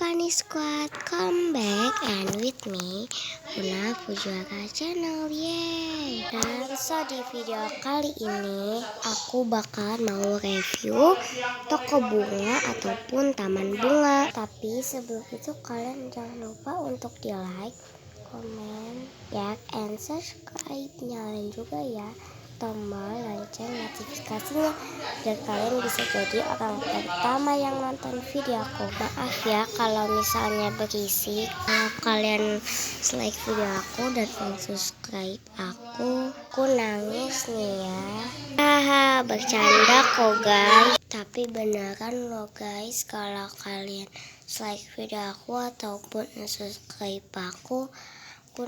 Funny Squad, come back and with me Una Pujara Channel, yeay. Dan di video kali ini aku bakalan mau review toko bunga ataupun taman bunga. Tapi sebelum itu kalian jangan lupa untuk di like, komen, and subscribe. Nyalain juga ya tombol lonceng notifikasinya dan kalian bisa jadi orang pertama yang nonton video aku. Maaf ya kalau misalnya berisik. Kalau kalian like video aku dan subscribe aku nangis nih ya. Haha, bercanda kok guys. Tapi beneran loh guys, kalau kalian like video aku ataupun subscribe aku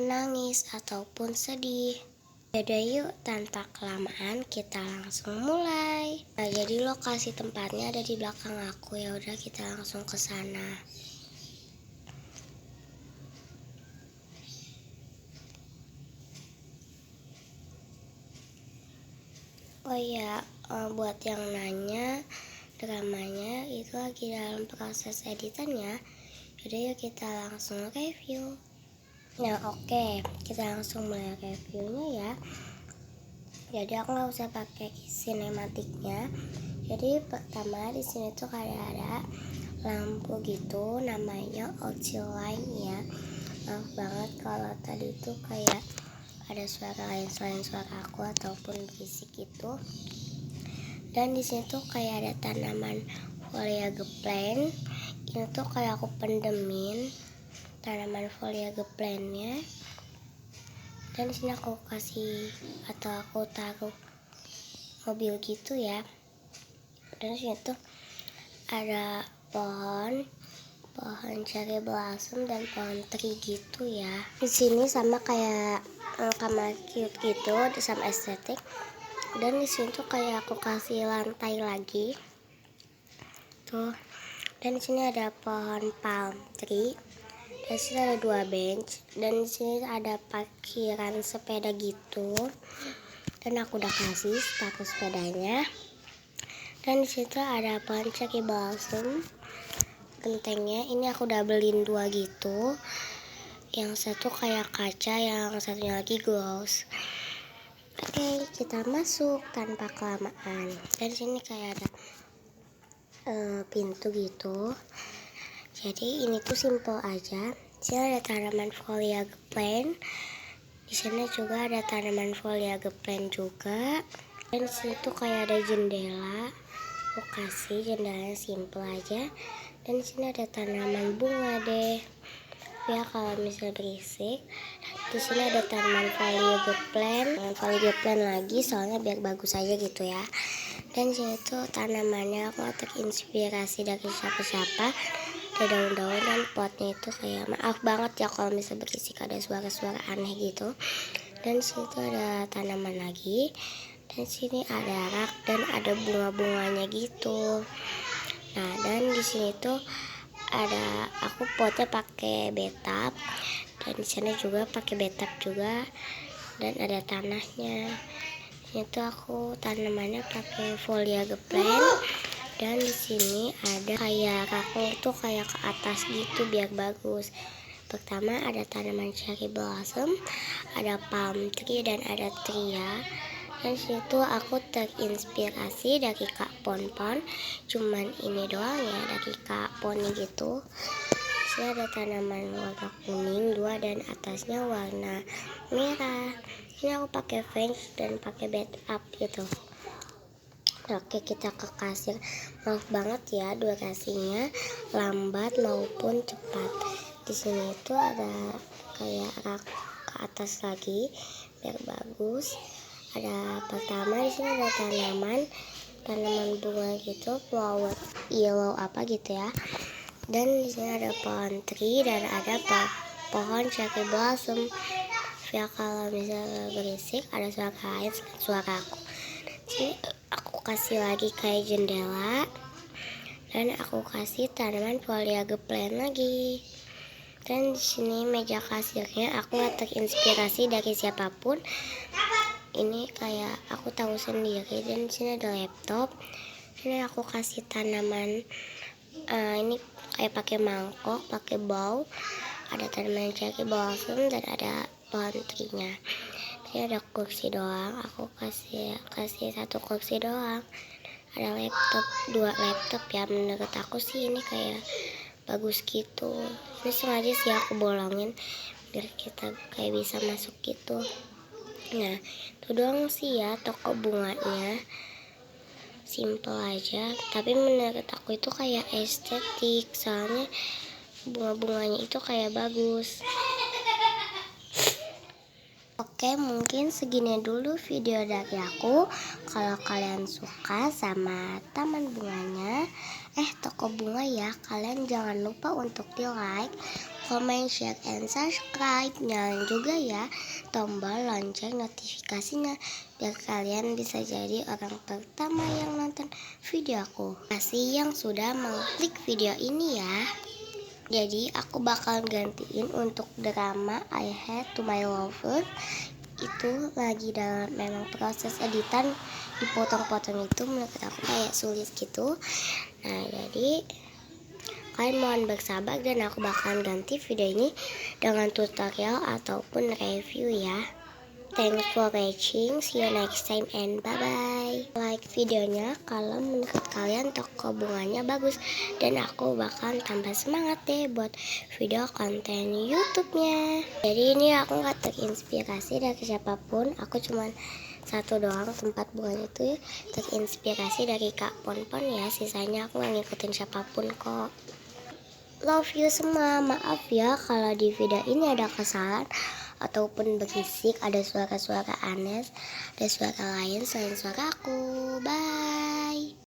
nangis ataupun sedih. Yaudah yuk, tanpa kelamaan kita langsung mulai. Nah, jadi lokasi tempatnya ada di belakang aku. Ya udah, kita langsung ke sana. Oh iya, buat yang nanya, dramanya itu lagi dalam proses editannya. Yaudah yuk, kita langsung review. Nah oke, kita langsung mulai reviewnya ya. Jadi aku nggak usah pakai sinematiknya. Jadi pertama di sini tuh kayak ada lampu gitu, namanya Ultraline ya. Maaf banget kalau tadi tuh kayak ada suara lain selain suara aku ataupun berisik gitu. Dan di sini tuh kayak ada tanaman foliage plant. Ini tuh kayak aku pendemin tanaman foliage plant-nya. Dan di sini aku kasih atau aku taruh mobil gitu ya. Dan di sini tuh ada pohon cherry blossom dan pohon tree gitu ya. Di sini sama kayak kamar cute gitu, sama estetik. Dan di sini tuh kayak aku kasih lantai lagi. Tuh. Dan di sini ada pohon palm tree. Di sini ada 2 bench dan di sini ada parkiran sepeda gitu. Dan aku udah kasih status sepedanya. Dan di situ ada pohon cherry blossom. Gentengnya ini aku udah beliin 2 gitu. Yang satu kayak kaca, yang satunya lagi gloss. Oke, kita masuk tanpa kelamaan. Dan di sini kayak ada pintu gitu. Jadi ini tuh simple aja. Di sini ada tanaman foliage plant. Di sana juga ada tanaman foliage plant juga. Dan di sini tuh kayak ada jendela. Aku kasih jendelanya simple aja. Dan di sini ada tanaman bunga deh. Ya kalau misalnya berisik. Di sini ada tanaman foliage plant lagi, soalnya biar bagus aja gitu ya. Dan di sini tuh tanamannya aku terinspirasi dari siapa-siapa. Ada daun-daun dan potnya itu kayak, maaf banget ya kalau misalnya berisik, ada suara-suara aneh gitu. Dan di situ ada tanaman lagi. Dan sini ada rak dan ada bunga-bunganya gitu. Nah, dan di sini tuh ada, aku potnya pakai betap. Dan di sana juga pakai betap juga. Dan ada tanahnya. Ini tuh aku tanamannya pakai foliage plant. Dan di sini ada kayak raknya itu kayak ke atas gitu biar bagus. Pertama ada tanaman cherry blossom, ada palm tree dan ada tria. Dan situ aku terinspirasi dari Kak Ponpon. Cuman ini doang ya dari Kak Poni gitu. Sini ada tanaman warna kuning 2 dan atasnya warna merah. Ini aku pakai fence dan pakai bed up gitu. Oke, kita ke kasir. Maaf banget ya durasinya lambat maupun cepat. Di sini itu ada kayak rak ke atas lagi biar bagus. Ada pertama di sini ada tanaman bunga gitu, flower yellow apa gitu ya. Dan di sini ada pohon tree dan ada pohon cherry blossom. Ya kalau misalnya berisik ada suara aku. Jadi aku kasih lagi kayak jendela dan aku kasih tanaman foliage plant lagi. Dan di sini meja kasirnya aku gak terinspirasi dari siapapun. Ini kayak aku tahu sendiri. Dan di sini ada laptop. Dan aku kasih tanaman ini kayak pakai mangkok, pakai bowl, ada tanaman cherry blossom dan ada pohon trinya. Ini ada kursi doang, aku kasih satu kursi doang. Ada laptop, 2 laptop ya. Menurut aku sih ini kayak bagus gitu. Ini sengaja sih aku bolongin biar kita kayak bisa masuk gitu. Nah, itu doang sih ya toko bunganya. Simple aja, tapi menurut aku itu kayak estetik, soalnya bunga-bunganya itu kayak bagus. Oke, mungkin segini dulu video dari aku. Kalau kalian suka sama taman bunganya, toko bunga ya, kalian jangan lupa untuk di like, comment, share, and subscribe. Nyalain juga ya tombol lonceng notifikasinya biar kalian bisa jadi orang pertama yang nonton video aku. Terima kasih yang sudah mengklik video ini ya. Jadi aku bakal gantiin untuk drama I Hate to My Lover. Itu lagi dalam memang proses editan, dipotong-potong itu menurut aku kayak sulit gitu. Nah jadi kalian mohon bersabar dan aku bakalan ganti video ini dengan tutorial ataupun review ya. Thanks for watching, see you next time and bye bye. Like videonya kalau menurut kalian toko bunganya bagus, dan aku bakal tambah semangat deh buat video konten YouTube-nya. Jadi ini aku gak terinspirasi dari siapapun, aku cuman satu doang tempat bunganya itu terinspirasi dari Kak Ponpon ya, sisanya aku gak ngikutin siapapun kok. Love you semua, maaf ya kalau di video ini ada kesalahan ataupun berisik, ada suara-suara aneh, ada suara lain selain suara aku. Bye.